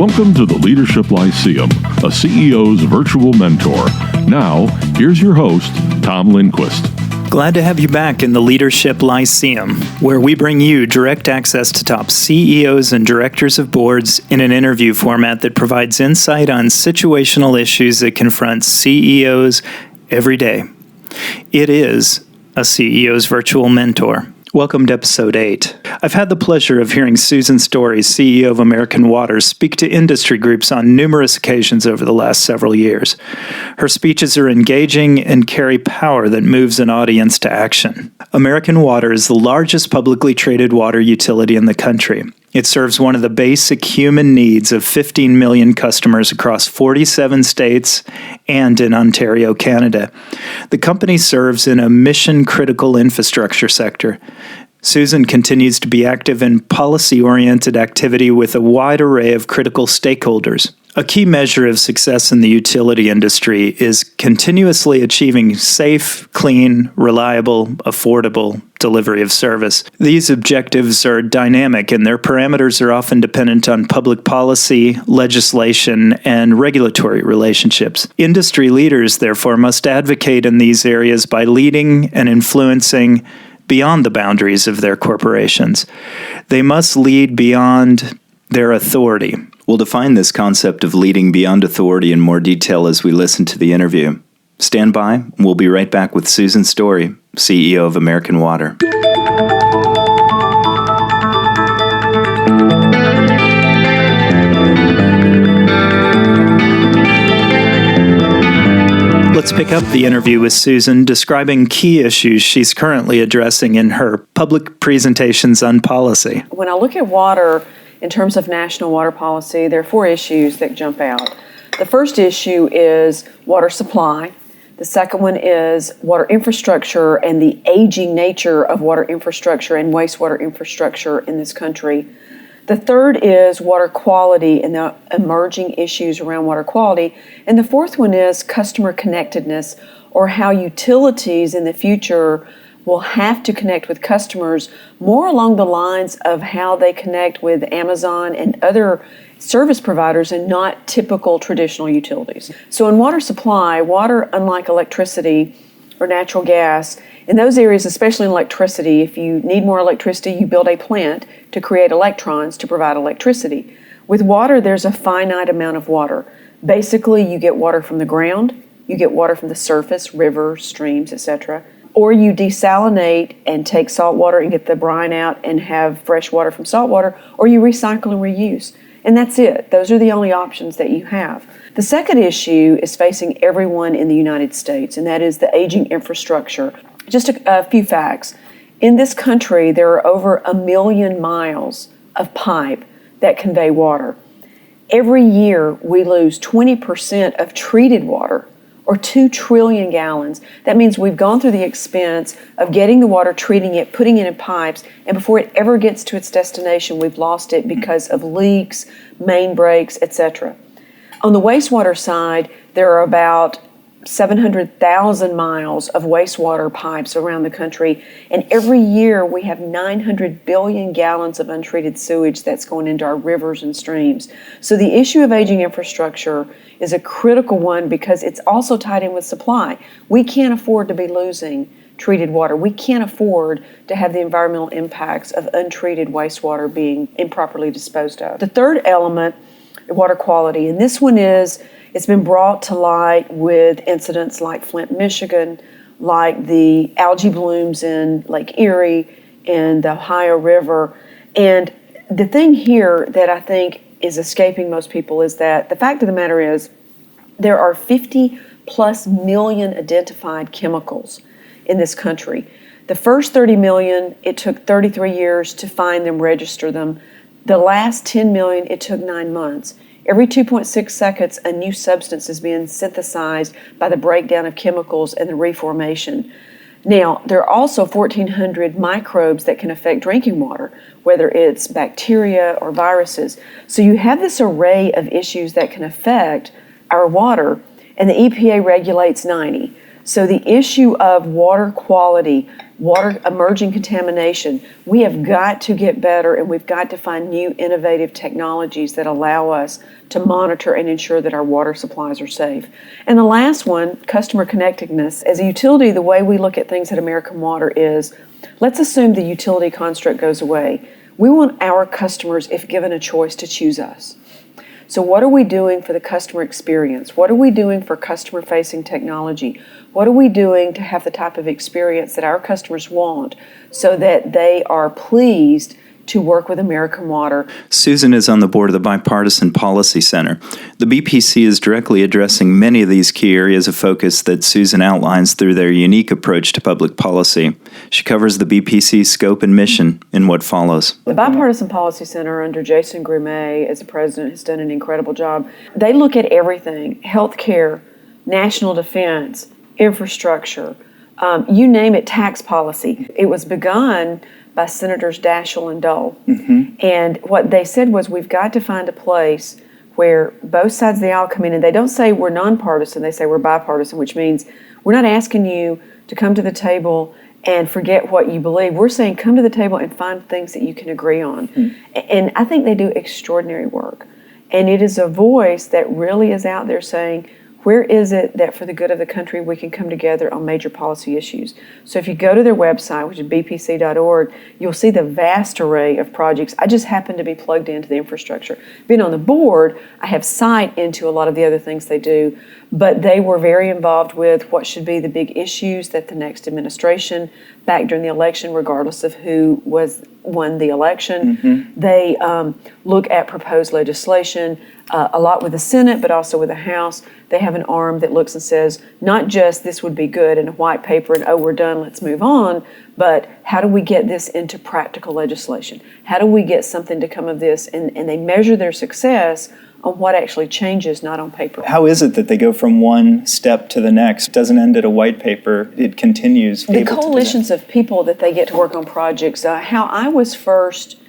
Welcome to the Leadership Lyceum, a CEO's virtual mentor. Now, here's your host, Tom Lindquist. Glad to have you back in the Leadership Lyceum, where we bring you direct access to top CEOs and directors of boards in an interview format that provides insight on situational issues that confront CEOs every day. It is a CEO's virtual mentor. Welcome to Episode 8. I've had the pleasure of hearing Susan Story, CEO of American Water, speak to industry groups on numerous occasions over the last several years. Her speeches are engaging and carry power that moves an audience to action. American Water is the largest publicly traded water utility in the country. It serves one of the basic human needs of 15 million customers across 47 states and in Ontario, Canada. The company serves in a mission-critical infrastructure sector. Susan continues to be active in policy-oriented activity with a wide array of critical stakeholders. A key measure of success in the utility industry is continuously achieving safe, clean, reliable, affordable delivery of service. These objectives are dynamic and their parameters are often dependent on public policy, legislation, and regulatory relationships. Industry leaders, therefore, must advocate in these areas by leading and influencing beyond the boundaries of their corporations. They must lead beyond their authority. We'll define this concept of leading beyond authority in more detail as we listen to the interview. Stand by, we'll be right back with Susan Story, CEO of American Water. Let's pick up the interview with Susan, describing key issues she's currently addressing in her public presentations on policy. When I look at water in terms of national water policy, there are four issues that jump out. The first issue is water supply. The second one is water infrastructure and the aging nature of water infrastructure and wastewater infrastructure in this country. The third is water quality and the emerging issues around water quality. And the fourth one is customer connectedness, or how utilities in the future will have to connect with customers more along the lines of how they connect with Amazon and other service providers and not typical traditional utilities. So in water supply, water, unlike electricity or natural gas, in those areas, especially in electricity, if you need more electricity, you build a plant to create electrons to provide electricity. With water, there's a finite amount of water. Basically, you get water from the ground, you get water from the surface, rivers, streams, etc., or you desalinate and take salt water and get the brine out and have fresh water from salt water, or you recycle and reuse. And that's it. Those are the only options that you have. The second issue is facing everyone in the United States, and that is the aging infrastructure. Just a few facts. In this country, there are over 1 million miles of pipe that convey water. Every year, we lose 20% of treated water, or 2 trillion gallons. That means we've gone through the expense of getting the water, treating it, putting it in pipes, and before it ever gets to its destination, we've lost it because of leaks, main breaks, etc. On the wastewater side, there are about 700,000 miles of wastewater pipes around the country, and every year we have 900 billion gallons of untreated sewage that's going into our rivers and streams. So the issue of aging infrastructure is a critical one because it's also tied in with supply. We can't afford to be losing treated water. We can't afford to have the environmental impacts of untreated wastewater being improperly disposed of. The third element, water quality, and this one is it's been brought to light with incidents like Flint, Michigan, like the algae blooms in Lake Erie and the Ohio River. And the thing here that I think is escaping most people is that the fact of the matter is there are 50 plus million identified chemicals in this country. The first 30 million, it took 33 years to find them, register them. The last 10 million, it took 9 months. Every 2.6 seconds, a new substance is being synthesized by the breakdown of chemicals and the reformation. Now, there are also 1,400 microbes that can affect drinking water, whether it's bacteria or viruses. So you have this array of issues that can affect our water, and the EPA regulates 90. So the issue of water quality water, emerging contamination. We have got to get better, and we've got to find new innovative technologies that allow us to monitor and ensure that our water supplies are safe. And the last one, customer connectedness. As a utility, the way we look at things at American Water is, let's assume the utility construct goes away. We want our customers, if given a choice, to choose us. So what are we doing for the customer experience? What are we doing for customer-facing technology? What are we doing to have the type of experience that our customers want so that they are pleased to work with American Water? Susan is on the board of the Bipartisan Policy Center. The BPC is directly addressing many of these key areas of focus that Susan outlines through their unique approach to public policy. She covers the BPC's scope and mission in what follows. The Bipartisan Policy Center under Jason Grumet as the president has done an incredible job. They look at everything: healthcare, national defense, infrastructure, you name it, tax policy. It was begun by Senators Daschle and Dole. And what they said was, we've got to find a place where both sides of the aisle come in, and they don't say we're nonpartisan, they say we're bipartisan, which means we're not asking you to come to the table and forget what you believe. We're saying come to the table and find things that you can agree on. And I think they do extraordinary work. And it is a voice that really is out there saying, where is it that for the good of the country we can come together on major policy issues? So if you go to their website, which is bpc.org, you'll see the vast array of projects. I just happen to be plugged into the infrastructure. Being on the board, I have sight into a lot of the other things they do, but they were very involved with what should be the big issues that the next administration, back during the election, regardless of who won the election, they look at proposed legislation, a lot with the Senate, but also with the House. They have an arm that looks and says, not just this would be good in a white paper and, oh, we're done, let's move on, but how do we get this into practical legislation? How do we get something to come of this? And they measure their success on what actually changes, not on paper. How is it that they go from one step to the next? It doesn't end at a white paper. It continues. The coalitions of people that they get to work on projects. How I was first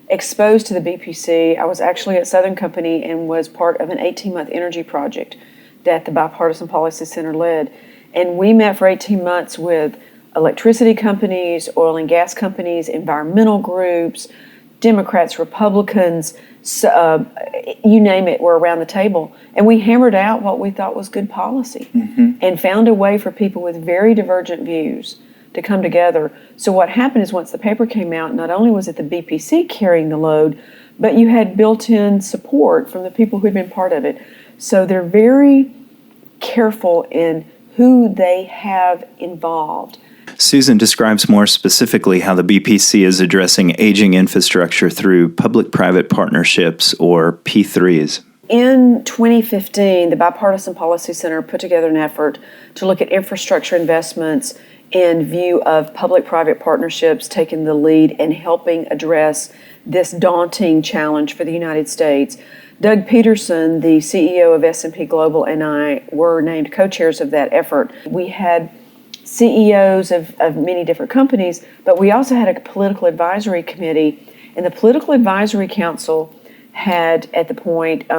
exposed to the BPC, I was actually at Southern Company and was part of an 18-month energy project that the Bipartisan Policy Center led. And we met for 18 months with electricity companies, oil and gas companies, environmental groups, Democrats, Republicans, you name it, were around the table. And we hammered out what we thought was good policy and found a way for people with very divergent views to come together. So what happened is, once the paper came out, not only was it the BPC carrying the load, but you had built-in support from the people who'd been part of it. So they're very careful in who they have involved. Susan describes more specifically how the BPC is addressing aging infrastructure through public-private partnerships, or P3s. In 2015, the Bipartisan Policy Center put together an effort to look at infrastructure investments in view of public-private partnerships taking the lead and helping address this daunting challenge for the United States. Doug Peterson, the CEO of S&P Global, and I were named co-chairs of that effort. We had CEOs of many different companies, but we also had a political advisory committee, and the political advisory council had, at the point,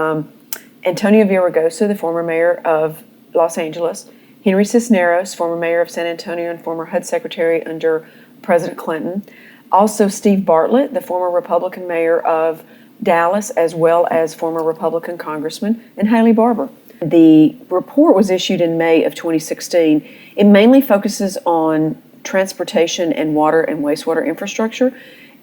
Antonio Villaraigosa, the former mayor of Los Angeles, Henry Cisneros, former mayor of San Antonio and former HUD secretary under President Clinton, also Steve Bartlett, the former Republican mayor of Dallas, as well as former Republican congressman, and Haley Barbour. The report was issued in May of 2016. It mainly focuses on transportation and water and wastewater infrastructure,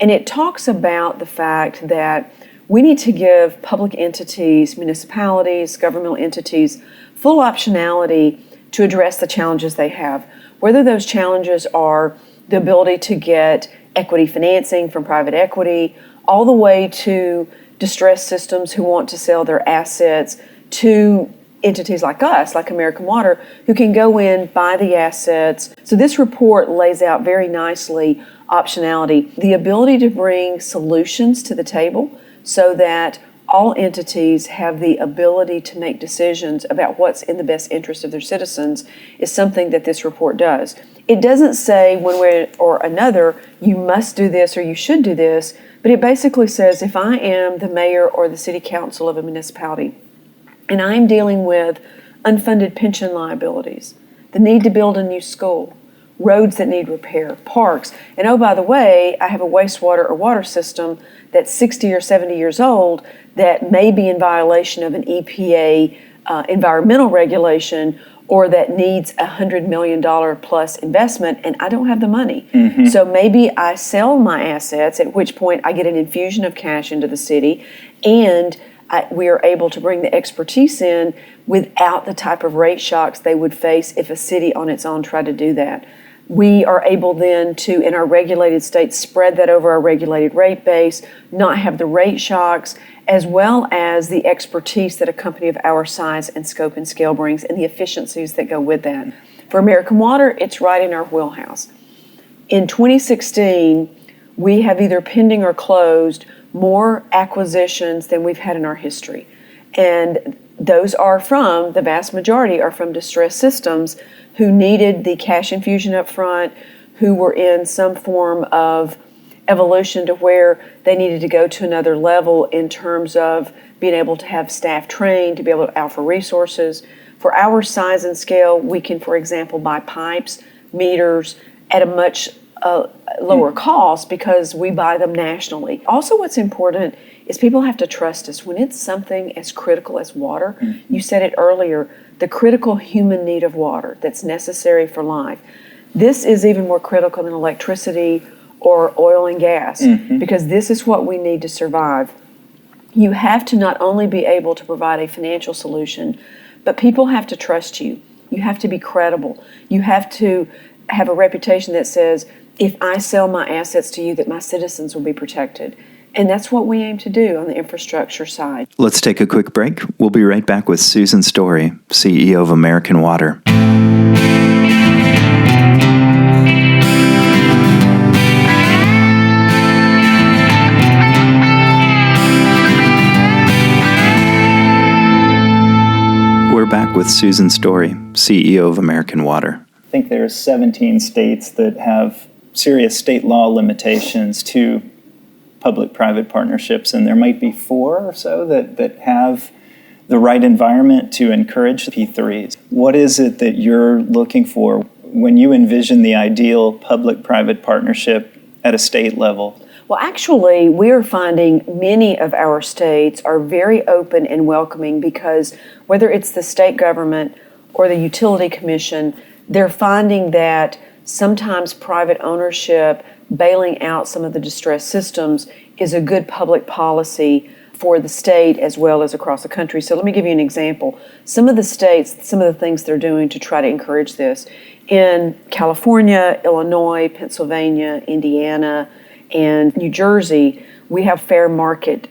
and it talks about the fact that we need to give public entities, municipalities, governmental entities, full optionality to address the challenges they have, whether those challenges are the ability to get equity financing from private equity, all the way to distressed systems who want to sell their assets to entities like us, like American Water, who can go in, buy the assets. So this report lays out very nicely optionality, the ability to bring solutions to the table so that all entities have the ability to make decisions about what's in the best interest of their citizens is something that this report does. It doesn't say one way or another, you must do this or you should do this, but it basically says, if I am the mayor or the city council of a municipality and I'm dealing with unfunded pension liabilities, the need to build a new school, roads that need repair, parks. And oh, by the way, I have a wastewater or water system that's 60 or 70 years old that may be in violation of an EPA environmental regulation, or that needs $100 million plus investment, and I don't have the money. So maybe I sell my assets, at which point I get an infusion of cash into the city, and we are able to bring the expertise in without the type of rate shocks they would face if a city on its own tried to do that. We are able then to, in our regulated states, spread that over our regulated rate base, not have the rate shocks, as well as the expertise that a company of our size and scope and scale brings, and the efficiencies that go with that. For American Water, it's right in our wheelhouse. In 2016, we have either pending or closed more acquisitions than we've had in our history. And those are from, the vast majority are from distressed systems who needed the cash infusion up front, who were in some form of evolution to where they needed to go to another level in terms of being able to have staff trained, to be able to offer resources. For our size and scale, we can, for example, buy pipes, meters at a much lower cost because we buy them nationally. Also, what's important is people have to trust us. When it's something as critical as water, you said it earlier, the critical human need of water that's necessary for life. This is even more critical than electricity or oil and gas, because this is what we need to survive. You have to not only be able to provide a financial solution, but people have to trust you. You have to be credible. You have to have a reputation that says, if I sell my assets to you, that my citizens will be protected. And that's what we aim to do on the infrastructure side. Let's take a quick break. We'll be right back with Susan Story, CEO of American Water. We're back with Susan Story, CEO of American Water. I think there are 17 states that have serious state law limitations to public-private partnerships, and there might be 4 or so that have the right environment to encourage P3s. What is it that you're looking for when you envision the ideal public-private partnership at a state level? Well, actually, we are finding many of our states are very open and welcoming, because whether it's the state government or the utility commission, they're finding that sometimes private ownership, bailing out some of the distressed systems, is a good public policy for the state as well as across the country. So let me give you an example. Some of the states, some of the things they're doing to try to encourage this. In California, Illinois, Pennsylvania, Indiana, and New Jersey, we have fair market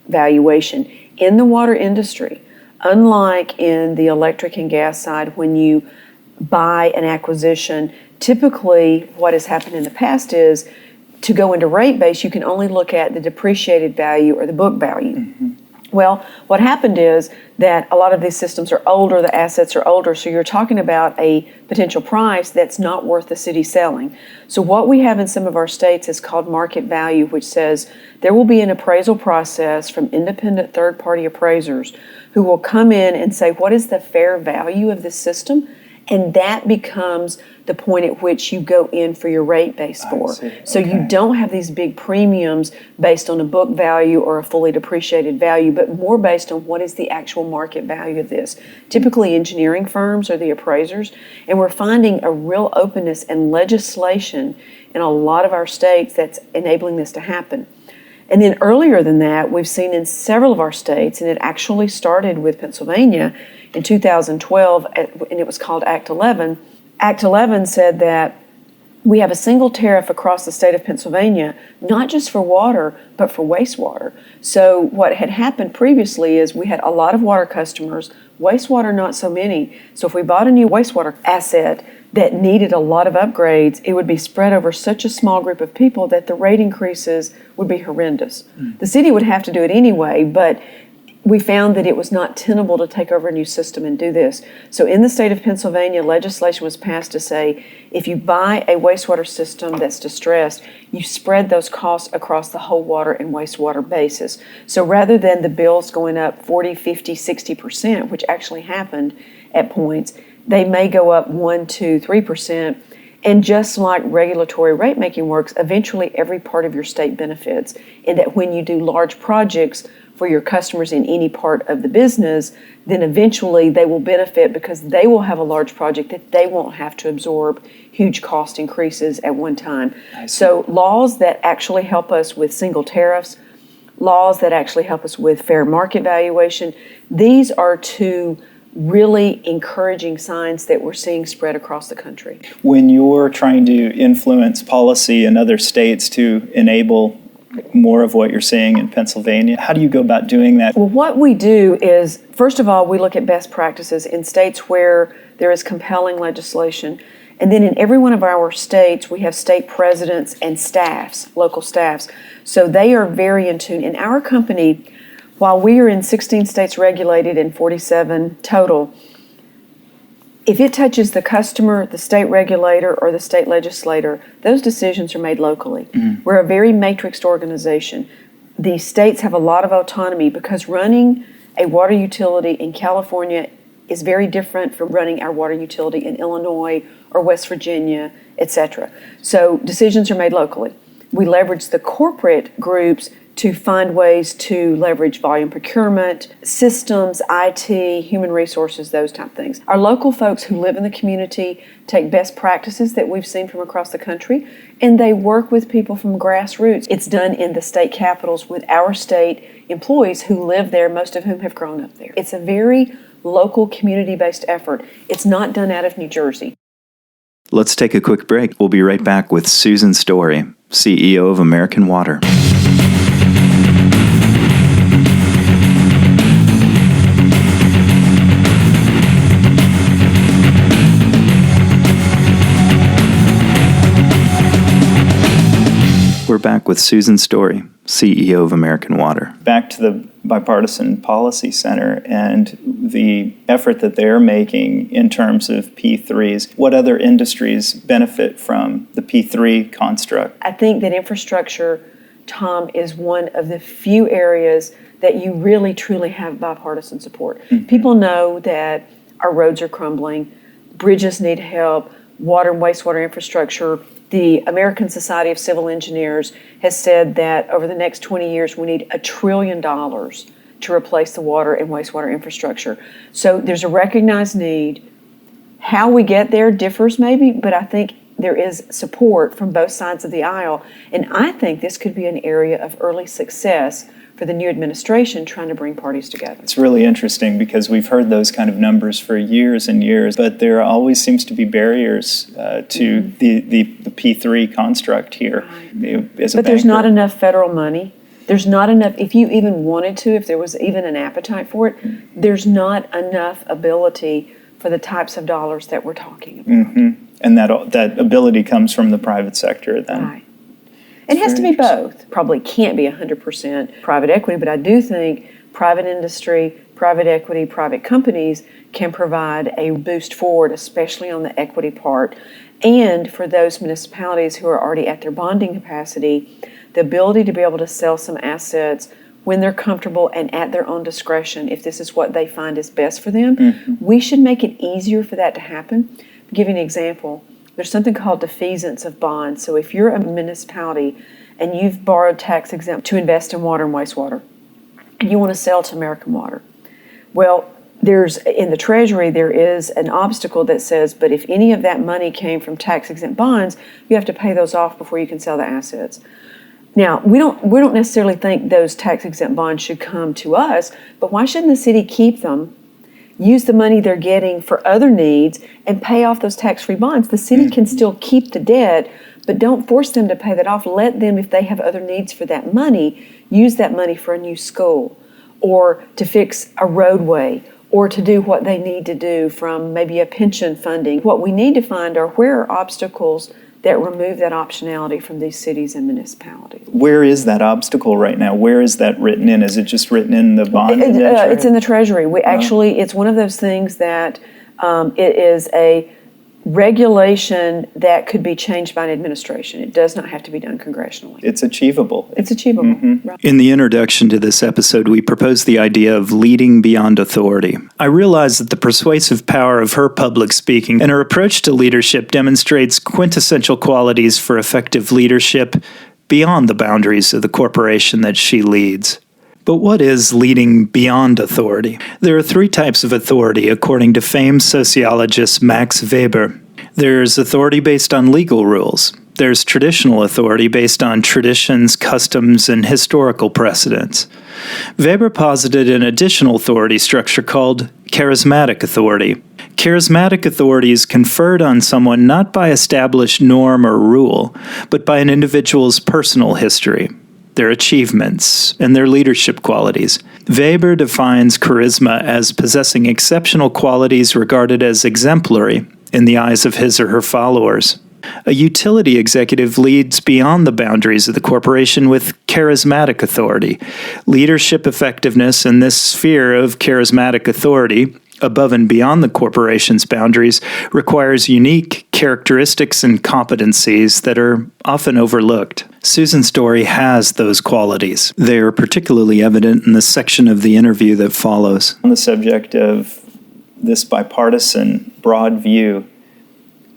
valuation. In the water industry, unlike in the electric and gas side, when you buy an acquisition, typically what has happened in the past is to go into rate base, you can only look at the depreciated value or the book value. Well, what happened is that a lot of these systems are older, the assets are older, so you're talking about a potential price that's not worth the city selling. So what we have in some of our states is called market value, which says there will be an appraisal process from independent third-party appraisers who will come in and say, what is the fair value of this system? And that becomes the point at which you go in for your rate base for. So you don't have these big premiums based on a book value or a fully depreciated value, but more based on what is the actual market value of this. Typically engineering firms are the appraisers, and we're finding a real openness and legislation in a lot of our states that's enabling this to happen. And then earlier than that, we've seen in several of our states, and it actually started with Pennsylvania in 2012, and it was called Act 11. Act 11 said that we have a single tariff across the state of Pennsylvania, not just for water, but for wastewater. So what had happened previously is we had a lot of water customers, wastewater not so many. So if we bought a new wastewater asset that needed a lot of upgrades, it would be spread over such a small group of people that the rate increases would be horrendous. The city would have to do it anyway, but we found that it was not tenable to take over a new system and do this. So in the state of Pennsylvania, legislation was passed to say, if you buy a wastewater system that's distressed, you spread those costs across the whole water and wastewater basis. So rather than the bills going up 40, 50, 60%, which actually happened at points, they may go up 1, 2, 3%. And just like regulatory rate making works, eventually every part of your state benefits. In that when you do large projects for your customers in any part of the business, then eventually they will benefit because they will have a large project that they won't have to absorb huge cost increases at one time. So laws that actually help us with single tariffs, laws that actually help us with fair market valuation, these are two really encouraging signs that we're seeing spread across the country. When you're trying to influence policy in other states to enable more of what you're seeing in Pennsylvania, how do you go about doing that? Well, what we do is, first of all, we look at best practices in states where there is compelling legislation. And then in every one of our states, we have state presidents and staffs, local staffs. So they are very in tune. In our company, while we are in 16 states regulated and 47 total, if it touches the customer, the state regulator, or the state legislator, those decisions are made locally. Mm-hmm. We're a very matrixed organization. The states have a lot of autonomy because running a water utility in California is very different from running our water utility in Illinois or West Virginia, etc. So decisions are made locally. We leverage the corporate groups to find ways to leverage volume procurement, systems, IT, human resources, those type of things. Our local folks who live in the community take best practices that we've seen from across the country, and they work with people from grassroots. It's done in the state capitals with our state employees who live there, most of whom have grown up there. It's a very local, community-based effort. It's not done out of New Jersey. Let's take a quick break. We'll be right back with Susan Story, CEO of American Water. We're back with Susan Story, CEO of American Water. Back to the Bipartisan Policy Center and the effort that they're making in terms of P3s. What other industries benefit from the P3 construct? I think that infrastructure, Tom, is one of the few areas that you really truly have bipartisan support. Mm-hmm. People know that our roads are crumbling, bridges need help, water and wastewater infrastructure. The American Society of Civil Engineers has said that over the next 20 years, we need $1 trillion to replace the water and wastewater infrastructure. So there's a recognized need. How we get there differs maybe, but I think there is support from both sides of the aisle. And I think this could be an area of early success for the new administration trying to bring parties together. It's really interesting because we've heard those kind of numbers for years and years, but there always seems to be barriers to the P3 construct here. But there's not enough federal money. There's not enough, if you even wanted to, if there was even an appetite for it, there's not enough ability for the types of dollars that we're talking about. Mm-hmm. And that ability comes from the private sector then. Right. It has to be both. Probably can't be 100% private equity, but I do think private industry, private equity, private companies can provide a boost forward, especially on the equity part. And for those municipalities who are already at their bonding capacity, the ability to be able to sell some assets when they're comfortable and at their own discretion, if this is what they find is best for them, we should make it easier for that to happen. I'll give you an example. There's something called defeasance of bonds. So if you're a municipality and you've borrowed tax-exempt to invest in water and wastewater, and you want to sell to American Water, well, in the Treasury, there is an obstacle that says, but if any of that money came from tax-exempt bonds, you have to pay those off before you can sell the assets. Now, we don't necessarily think those tax-exempt bonds should come to us, but why shouldn't the city keep them, use the money they're getting for other needs, and pay off those tax-free bonds? The city can still keep the debt, but don't force them to pay that off. Let them, if they have other needs for that money, use that money for a new school or to fix a roadway or to do what they need to do from maybe a pension funding. What we need to find are where are obstacles that remove that optionality from these cities and municipalities. Where is that obstacle right now? Where is that written in? Is it just written in the bond indenture? It's in the Treasury. It's one of those things that it is a regulation that could be changed by an administration. It does not have to be done congressionally. It's achievable. It's achievable. Right. In the introduction to this episode, we proposed the idea of leading beyond authority. I realized that the persuasive power of her public speaking and her approach to leadership demonstrates quintessential qualities for effective leadership beyond the boundaries of the corporation that she leads. But what is leading beyond authority? There are three types of authority, according to famed sociologist Max Weber. There's authority based on legal rules. There's traditional authority based on traditions, customs, and historical precedents. Weber posited an additional authority structure called charismatic authority. Charismatic authority is conferred on someone not by established norm or rule, but by an individual's personal history, their achievements, and their leadership qualities. Weber defines charisma as possessing exceptional qualities regarded as exemplary in the eyes of his or her followers. A utility executive leads beyond the boundaries of the corporation with charismatic authority. Leadership effectiveness in this sphere of charismatic authority, above and beyond the corporation's boundaries, requires unique characteristics and competencies that are often overlooked. Susan's story has those qualities. They are particularly evident in the section of the interview that follows. On the subject of this bipartisan broad view,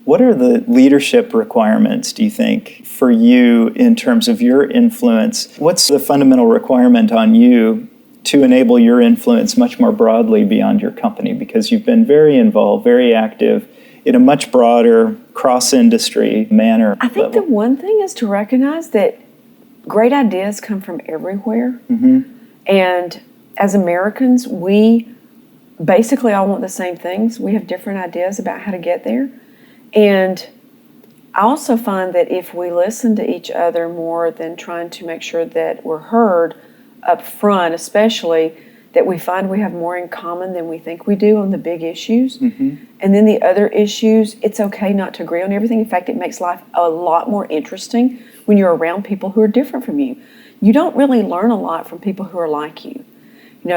what are the leadership requirements, do you think, for you in terms of your influence? What's the fundamental requirement on you to enable your influence much more broadly beyond your company? Because you've been very involved, very active in a much broader cross-industry manner. I think the one thing is to recognize that great ideas come from everywhere. And as Americans, we basically all want the same things. We have different ideas about how to get there. And I also find that if we listen to each other more than trying to make sure that we're heard up front, especially, that we find we have more in common than we think we do on the big issues. And then the other issues, it's okay not to agree on everything. In fact, it makes life a lot more interesting when you're around people who are different from you. You don't really learn a lot from people who are like you.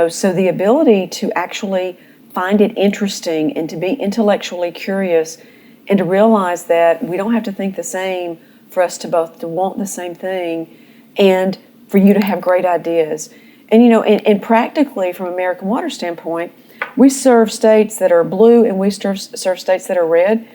So the ability to actually find it interesting and to be intellectually curious and to realize that we don't have to think the same for us to both to want the same thing and for you to have great ideas. And and practically from American Water standpoint, we serve states that are blue and we serve states that are red,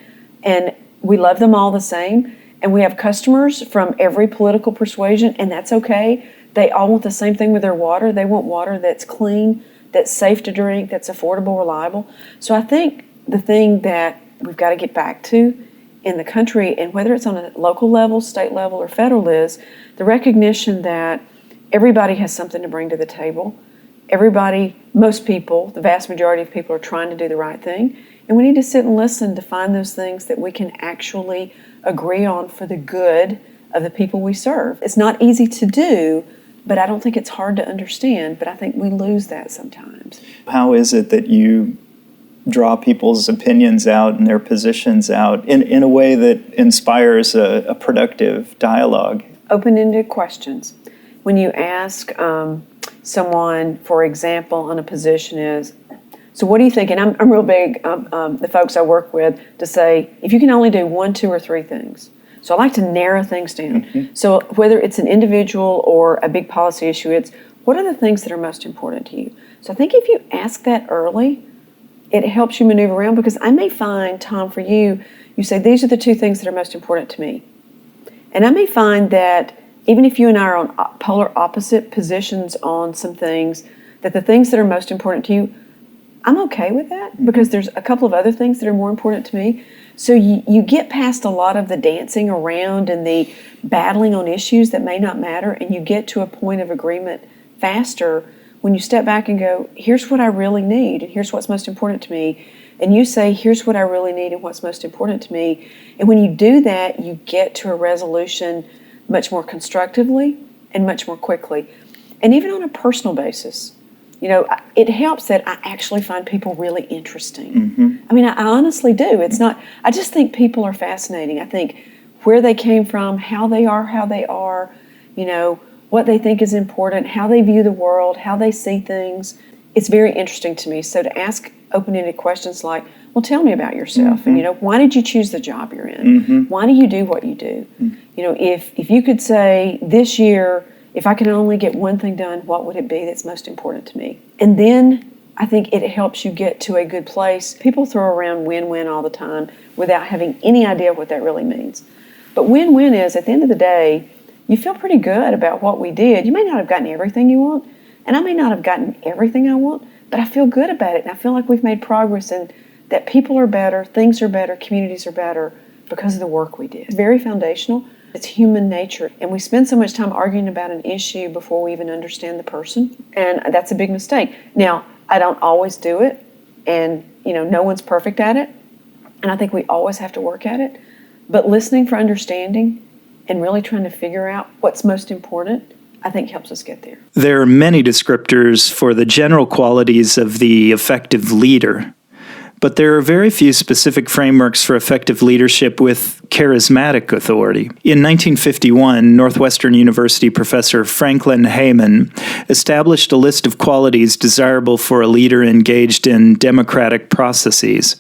and we love them all the same. And we have customers from every political persuasion, and that's okay. They all want the same thing with their water. They want water that's clean, that's safe to drink, that's affordable, reliable. So I think the thing that we've got to get back to in the country, and whether it's on a local level, state level, or federal, is the recognition that everybody has something to bring to the table. Everybody, most people, the vast majority of people are trying to do the right thing. And we need to sit and listen to find those things that we can actually agree on for the good of the people we serve. It's not easy to do, but I don't think it's hard to understand, but I think we lose that sometimes. How is it that you draw people's opinions out and their positions out in a way that inspires a productive dialogue? Open-ended questions. When you ask someone, for example, on a position is, so what do you think? And I'm real big, the folks I work with, to say, if you can only do 1, 2, or 3 things. So I like to narrow things down. So whether it's an individual or a big policy issue, it's what are the things that are most important to you? So I think if you ask that early, it helps you maneuver around, because I may find, Tom, for you, you say, these are the 2 things that are most important to me. And I may find that even if you and I are on polar opposite positions on some things, that the things that are most important to you, I'm okay with that, because there's a couple of other things that are more important to me. So you get past a lot of the dancing around and the battling on issues that may not matter, and you get to a point of agreement faster when you step back and go, here's what I really need, and here's what's most important to me. And you say, here's what I really need and what's most important to me. And when you do that, you get to a resolution much more constructively and much more quickly. And even on a personal basis, it helps that I actually find people really interesting. I mean, I honestly do. It's not, I just think people are fascinating. I think where they came from, how they are, what they think is important, how they view the world, how they see things. It's very interesting to me. So to ask open-ended questions like, well, tell me about yourself. And, why did you choose the job you're in? Why do you do what you do? If you could say, this year, if I could only get one thing done, what would it be that's most important to me? And then I think it helps you get to a good place. People throw around win-win all the time without having any idea what that really means. But win-win is, at the end of the day, you feel pretty good about what we did. You may not have gotten everything you want, and I may not have gotten everything I want, but I feel good about it, and I feel like we've made progress, and that people are better, things are better, communities are better because of the work we did. It's very foundational. It's human nature, and we spend so much time arguing about an issue before we even understand the person, and that's a big mistake. Now, I don't always do it, and no one's perfect at it, and I think we always have to work at it, but listening for understanding and really trying to figure out what's most important, I think helps us get there. There are many descriptors for the general qualities of the effective leader, but there are very few specific frameworks for effective leadership with charismatic authority. In 1951, Northwestern University professor Franklin Heyman established a list of qualities desirable for a leader engaged in democratic processes.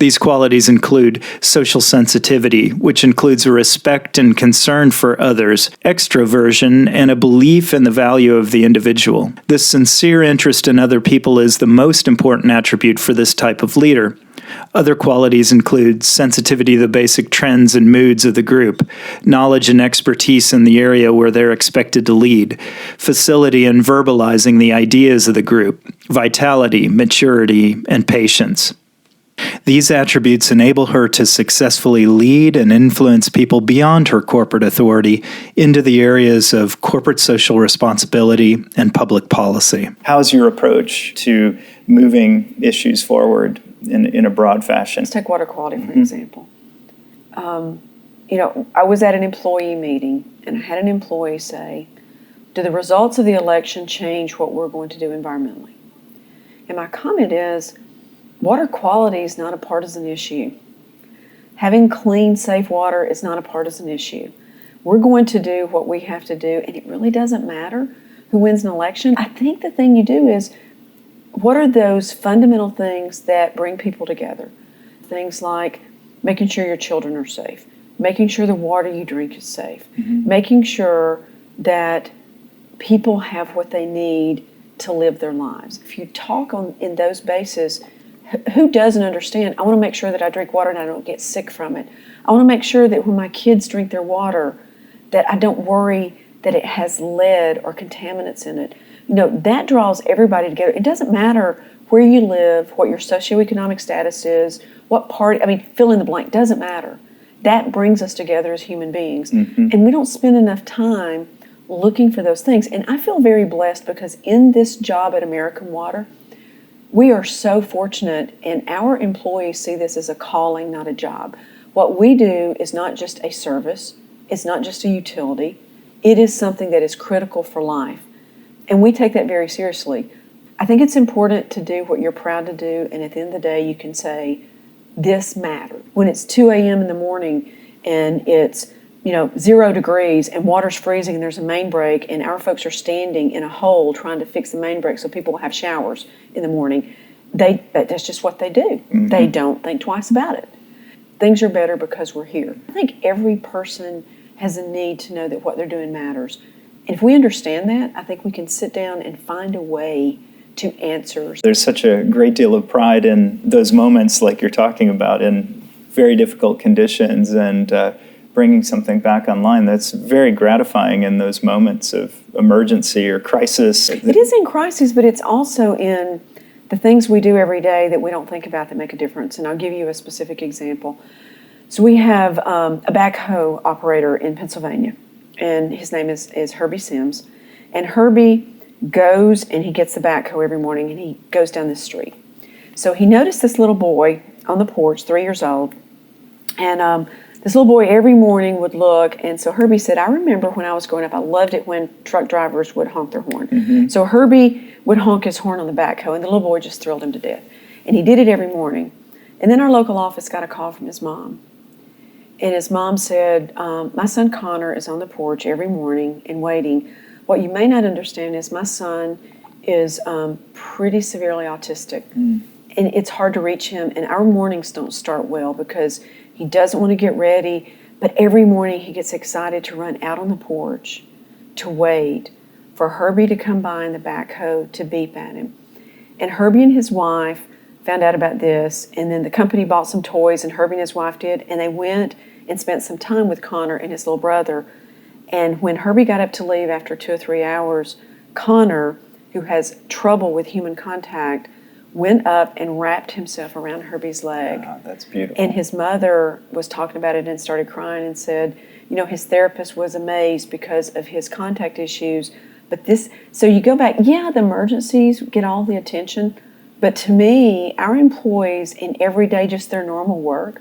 These qualities include social sensitivity, which includes a respect and concern for others, extroversion, and a belief in the value of the individual. This sincere interest in other people is the most important attribute for this type of leader. Other qualities include sensitivity to the basic trends and moods of the group, knowledge and expertise in the area where they're expected to lead, facility in verbalizing the ideas of the group, vitality, maturity, and patience. These attributes enable her to successfully lead and influence people beyond her corporate authority into the areas of corporate social responsibility and public policy. How's your approach to moving issues forward in a broad fashion? Let's take water quality, for example. I was at an employee meeting, and I had an employee say, do the results of the election change what we're going to do environmentally? And my comment is, water quality is not a partisan issue. Having clean, safe water is not a partisan issue. We're going to do what we have to do, and it really doesn't matter who wins an election. I think the thing you do is, what are those fundamental things that bring people together? Things like making sure your children are safe, making sure the water you drink is safe, making sure that people have what they need to live their lives. If you talk in those bases, who doesn't understand? I want to make sure that I drink water and I don't get sick from it. I want to make sure that when my kids drink their water, that I don't worry that it has lead or contaminants in it. That draws everybody together. It doesn't matter where you live, what your socioeconomic status is, what party, fill in the blank, doesn't matter. That brings us together as human beings. And we don't spend enough time looking for those things. And I feel very blessed because in this job at American Water, we are so fortunate, and our employees see this as a calling, not a job. What we do is not just a service, it's not just a utility, it is something that is critical for life. And we take that very seriously. I think it's important to do what you're proud to do, and at the end of the day, you can say, this mattered. When it's 2 a.m. in the morning and it's 0 degrees and water's freezing and there's a main break and our folks are standing in a hole trying to fix the main break so people will have showers in the morning, that's just what they do. They don't think twice about it. Things are better because we're here. I think every person has a need to know that what they're doing matters. And if we understand that, I think we can sit down and find a way to answer. There's such a great deal of pride in those moments like you're talking about in very difficult conditions and bringing something back online. That's very gratifying in those moments of emergency or crisis. It is in crisis, but it's also in the things we do every day that we don't think about that make a difference. And I'll give you a specific example. So we have a backhoe operator in Pennsylvania, and his name is Herbie Sims. And Herbie goes and he gets the backhoe every morning and he goes down this street. So he noticed this little boy on the porch, 3 years old, and this little boy every morning would look, and so Herbie said, I remember when I was growing up, I loved it when truck drivers would honk their horn. So Herbie would honk his horn on the backhoe, and the little boy just thrilled him to death. And he did it every morning. And then our local office got a call from his mom. And his mom said, my son Connor is on the porch every morning and waiting. What you may not understand is my son is pretty severely autistic. and it's hard to reach him, and our mornings don't start well because he doesn't want to get ready, but every morning he gets excited to run out on the porch to wait for Herbie to come by in the backhoe to beep at him. And Herbie and his wife found out about this, and then the company bought some toys, and Herbie and his wife did, and they went and spent some time with Connor and his little brother. And when Herbie got up to leave after 2 or 3 hours, Connor, who has trouble with human contact, went up and wrapped himself around Herbie's leg. Oh, that's beautiful. And his mother was talking about it and started crying and said, you know, his therapist was amazed because of his contact issues. But this, so you go back, yeah, the emergencies get all the attention, but to me, our employees in every day, just their normal work,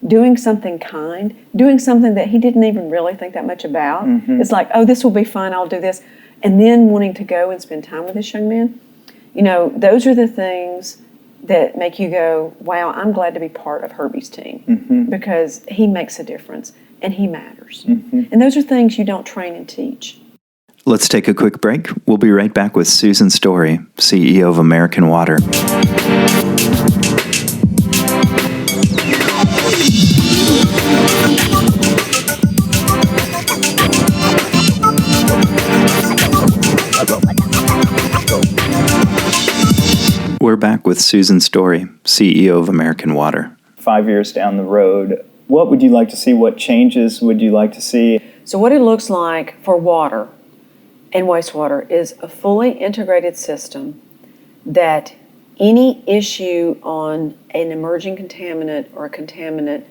doing something kind, doing something that he didn't even really think that much about. It's like, oh, this will be fun, I'll do this. And then wanting to go and spend time with this young man. You know, those are the things that make you go, wow, I'm glad to be part of Herbie's team because he makes a difference and he matters. And those are things you don't train and teach. Let's take a quick break. We'll be right back with Susan Story, CEO of American Water. We're back with Susan Story, CEO of American Water. 5 years down the road, what would you like to see? What changes would you like to see? So what it looks like for water and wastewater is a fully integrated system that any issue on an emerging contaminant or a contaminant,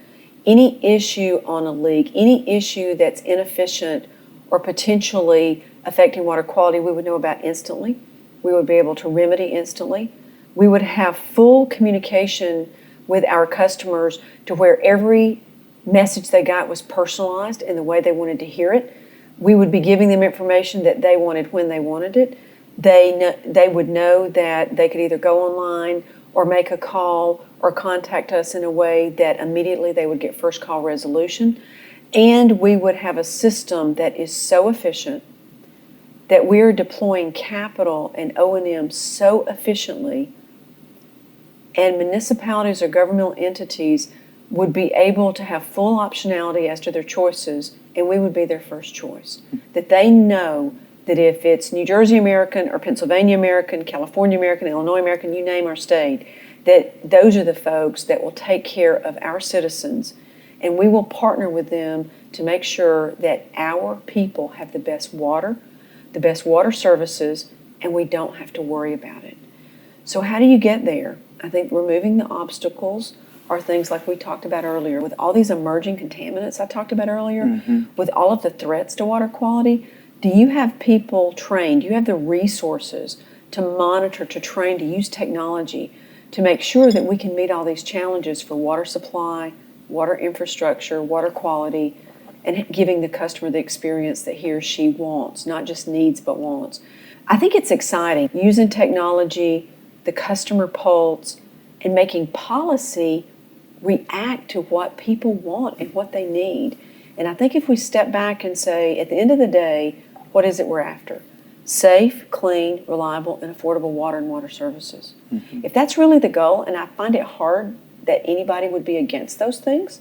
any issue on a leak, any issue that's inefficient or potentially affecting water quality, we would know about instantly. We would be able to remedy instantly. We would have full communication with our customers to where every message they got was personalized in the way they wanted to hear it. We would be giving them information that they wanted when they wanted it. They would know that they could either go online or make a call or contact us in a way that immediately they would get first call resolution. And we would have a system that is so efficient that we're deploying capital and O&M so efficiently, and municipalities or governmental entities would be able to have full optionality as to their choices, and we would be their first choice. That they know that if it's New Jersey American or Pennsylvania American, California American, Illinois American, you name our state, that those are the folks that will take care of our citizens, and we will partner with them to make sure that our people have the best water services, and we don't have to worry about it. So how do you get there? I think removing the obstacles are things like we talked about earlier. With all these emerging contaminants I talked about earlier, with all of the threats to water quality, do you have people trained? Do you have the resources to monitor, to train, to use technology to make sure that we can meet all these challenges for water supply, water infrastructure, water quality, and giving the customer the experience that he or she wants, not just needs but wants? I think it's exciting using technology, the customer pulse, and making policy react to what people want and what they need. And I think if we step back and say, at the end of the day, what is it we're after? Safe, clean, reliable, and affordable water and water services. If that's really the goal, and I find it hard that anybody would be against those things,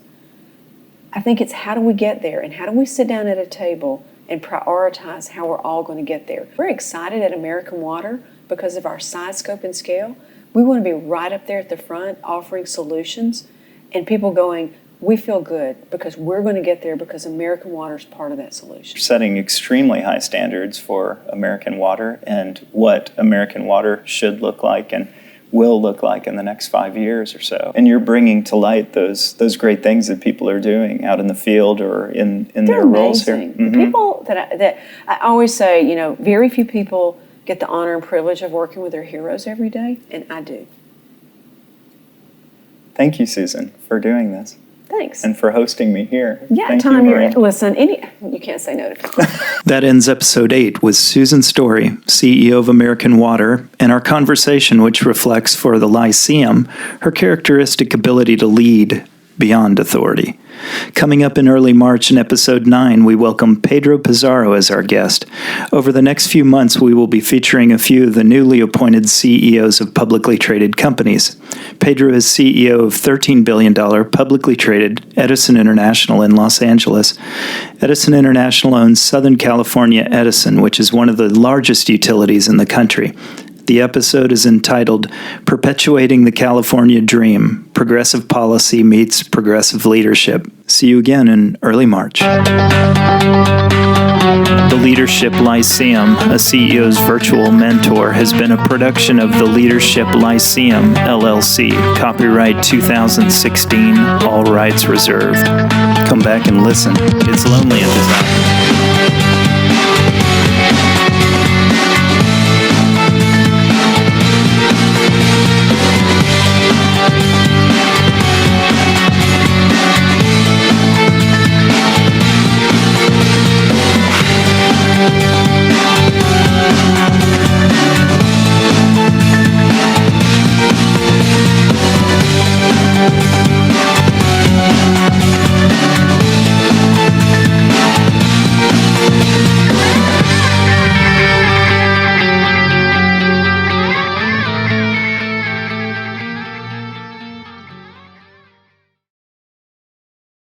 I think it's how do we get there, and how do we sit down at a table and prioritize how we're all going to get there. We're excited at American Water because of our size, scope, and scale. We want to be right up there at the front offering solutions, and people going, we feel good because we're going to get there because American Water is part of that solution. Setting extremely high standards for American Water and what American Water should look like and will look like in the next 5 years or so. And you're bringing to light those great things that people are doing out in the field or in their roles here. The people that I always say, you know, very few people get the honor and privilege of working with their heroes every day, and I do. Thank you, Susan, for doing this. Thanks. And for hosting me here. Yeah, Thank Tom, you, listen, you can't say no to people. That ends episode 8 with Susan Story, CEO of American Water, and our conversation, which reflects for the Lyceum her characteristic ability to lead, beyond authority. Coming up in early March in episode 9, we welcome Pedro Pizarro as our guest. Over the next few months, we will be featuring a few of the newly appointed CEOs of publicly traded companies. Pedro is CEO of $13 billion publicly traded Edison International in Los Angeles. Edison International owns Southern California Edison, which is one of the largest utilities in the country. The episode is entitled Perpetuating the California Dream, Progressive Policy Meets Progressive Leadership. See you again in early March. The Leadership Lyceum, a CEO's virtual mentor, has been a production of the Leadership Lyceum, LLC. Copyright 2016, all rights reserved. Come back and listen. It's lonely at this hour.